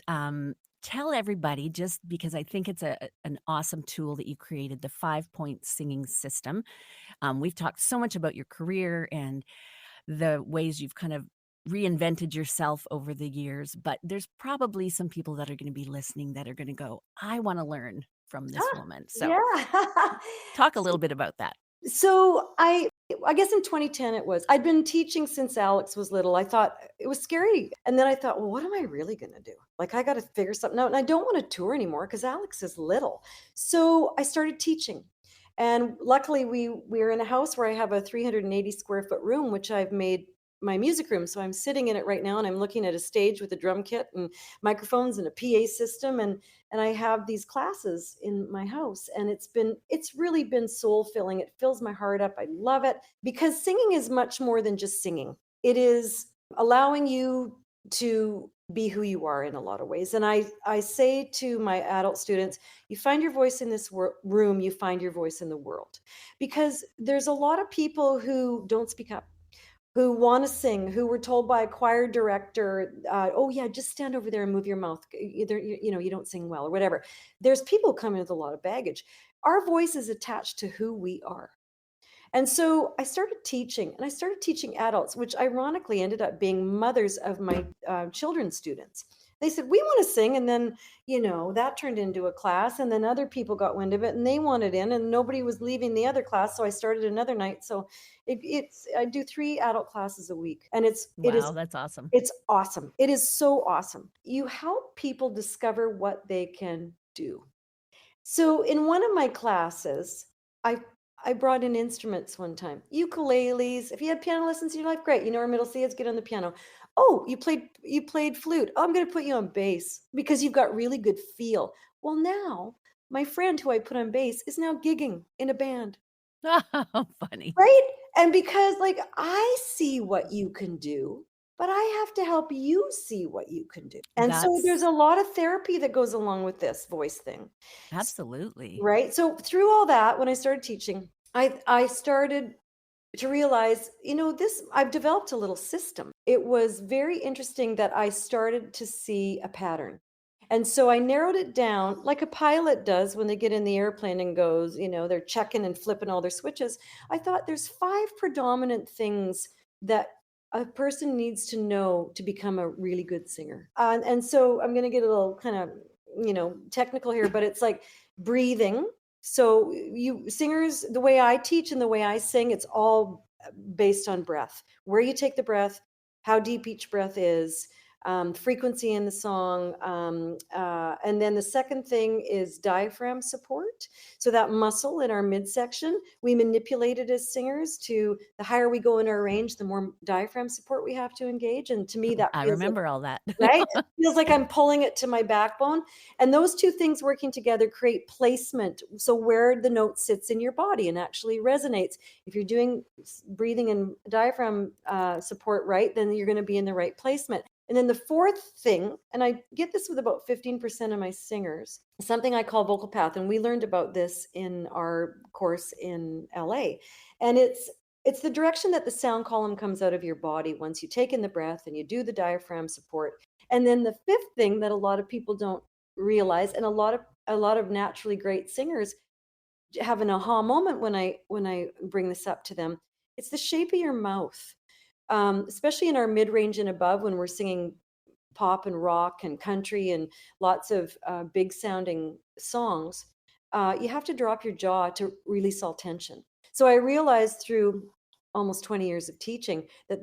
tell everybody just because I think it's an awesome tool that you created the 5 point singing system. We've talked so much about your career and the ways you've kind of reinvented yourself over the years, but there's probably some people that are going to be listening that are going to go, I want to learn from this Ah, woman. So, yeah. talk a little bit about that. So I guess in 2010 it was. I'd been teaching since Alex was little. I thought it was scary. And then I thought, well, what am I really going to do? Like I got to figure something out. And I don't want to tour anymore because Alex is little. So I started teaching. And luckily we're in a house where I have a 380 square foot room, which I've made my music room. So I'm sitting in it right now and I'm looking at a stage with a drum kit and microphones and a PA system and I have these classes in my house and it's really been soul filling. It fills my heart up. I love it because singing is much more than just singing. It is allowing you to be who you are in a lot of ways. And I say to my adult students, you find your voice in this room, you find your voice in the world. Because there's a lot of people who don't speak up, who want to sing, who were told by a choir director, "Oh yeah, just stand over there and move your mouth. Either you don't sing well or whatever." There's people coming with a lot of baggage. Our voice is attached to who we are. And so I started teaching, and I started teaching adults, which ironically ended up being mothers of my children's students. They said, "We want to sing." And then, that turned into a class. And then other people got wind of it and they wanted in, and nobody was leaving the other class. So I started another night. So I do 3 adult classes a week. And Wow, that's awesome. it's awesome. It is so awesome. You help people discover what they can do. So in one of my classes, I I brought in instruments one time. Ukuleles. If you had piano lessons in your life, great. You know where middle C is, get on the piano. Oh, you played flute. Oh, I'm going to put you on bass because you've got really good feel. Well, now my friend who I put on bass is now gigging in a band. Oh, funny. Right? And because, like, I see what you can do, but I have to help you see what you can do. And so there's That's a lot of therapy that goes along with this voice thing. S absolutely. Right? So through all that, when I started teaching, I started to realize, this I've developed a little system. It was very interesting that I started to see a pattern. And so I narrowed it down like a pilot does when they get in the airplane and goes, they're checking and flipping all their switches. I thought there's five predominant things that a person needs to know to become a really good singer. And so I'm going to get a little kind of, technical here, but it's like breathing. So you singers, the way I teach and the way I sing, it's all based on breath. Where you take the breath, how deep each breath is, frequency in the song, and then the second thing is diaphragm support. So that muscle in our midsection, we manipulate it as singers. To the higher we go in our range, the more diaphragm support we have to engage. And to me, that I feels like remember all that. right? It feels like I'm pulling it to my backbone. And those two things working together create placement. So where the note sits in your body and actually resonates. If you're doing breathing and diaphragm support right, then you're going to be in the right placement. And then the fourth thing, and I get this with about 15% of my singers, something I call vocal path. And we learned about this in our course in LA. And it's the direction that the sound column comes out of your body once you take in the breath and you do the diaphragm support. And then the fifth thing that a lot of people don't realize, and a lot of naturally great singers have an aha moment when I bring this up to them, it's the shape of your mouth. Especially in our mid-range and above, when we're singing pop and rock and country and lots of big sounding songs, you have to drop your jaw to release all tension. So I realized through almost 20 years of teaching that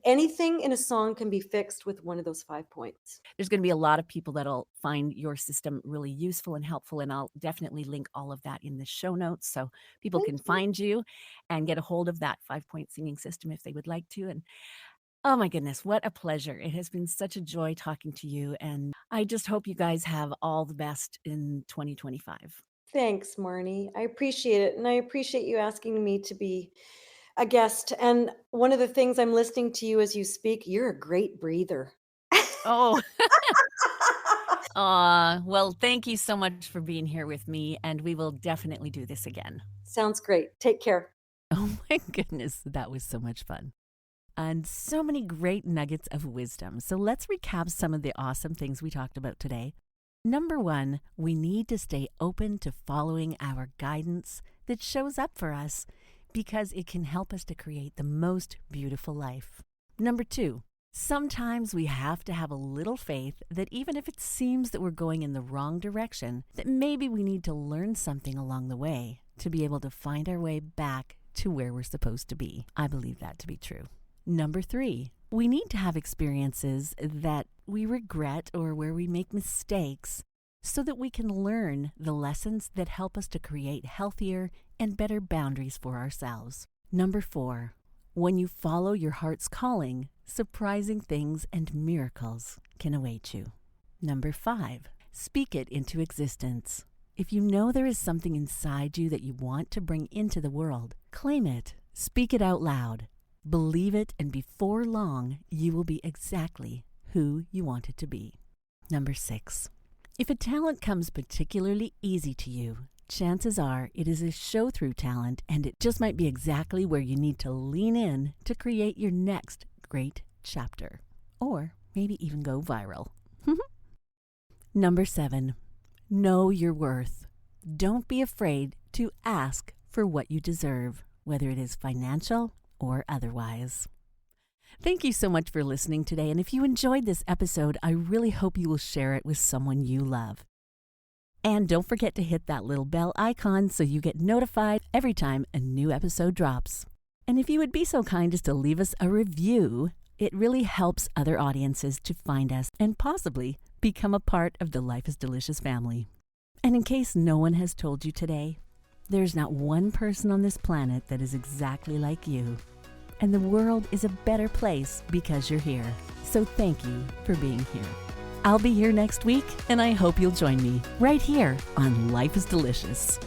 anything in a song can be fixed with one of those 5 points. There's gonna be a lot of people that'll find your system really useful and helpful, and I'll definitely link all of that in the show notes so people Thank can you. find you and get a hold of that 5-point singing system if they would like to, and oh my goodness, what a pleasure. It has been such a joy talking to you, and I just hope you guys have all the best in 2025. Thanks, Marnie. I appreciate it. And I appreciate you asking me to be a guest. And one of the things I'm listening to you as you speak, you're a great breather. Oh, well, thank you so much for being here with me, and we will definitely do this again. Sounds great. Take care. Oh my goodness, that was so much fun. And so many great nuggets of wisdom. So let's recap some of the awesome things we talked about today. Number one, we need to stay open to following our guidance that shows up for us because it can help us to create the most beautiful life. Number two, sometimes we have to have a little faith that even if it seems that we're going in the wrong direction, that maybe we need to learn something along the way to be able to find our way back to where we're supposed to be. I believe that to be true. Number three, we need to have experiences that we regret or where we make mistakes so that we can learn the lessons that help us to create healthier and better boundaries for ourselves. Number four, when you follow your heart's calling, surprising things and miracles can await you. Number five, speak it into existence. If you know there is something inside you that you want to bring into the world, claim it, speak it out loud. Believe it, and before long, you will be exactly who you want it to be. Number six, if a talent comes particularly easy to you, chances are it is a show-through talent, and it just might be exactly where you need to lean in to create your next great chapter, or maybe even go viral. Number seven, know your worth. Don't be afraid to ask for what you deserve, whether it is financial or otherwise. Thank you so much for listening today, and if you enjoyed this episode, I really hope you will share it with someone you love. And don't forget to hit that little bell icon so you get notified every time a new episode drops. And if you would be so kind as to leave us a review, it really helps other audiences to find us and possibly become a part of the Life is Delicious family. And in case no one has told you today, there's not one person on this planet that is exactly like you. And the world is a better place because you're here. So thank you for being here. I'll be here next week, and I hope you'll join me right here on Life is Delicious.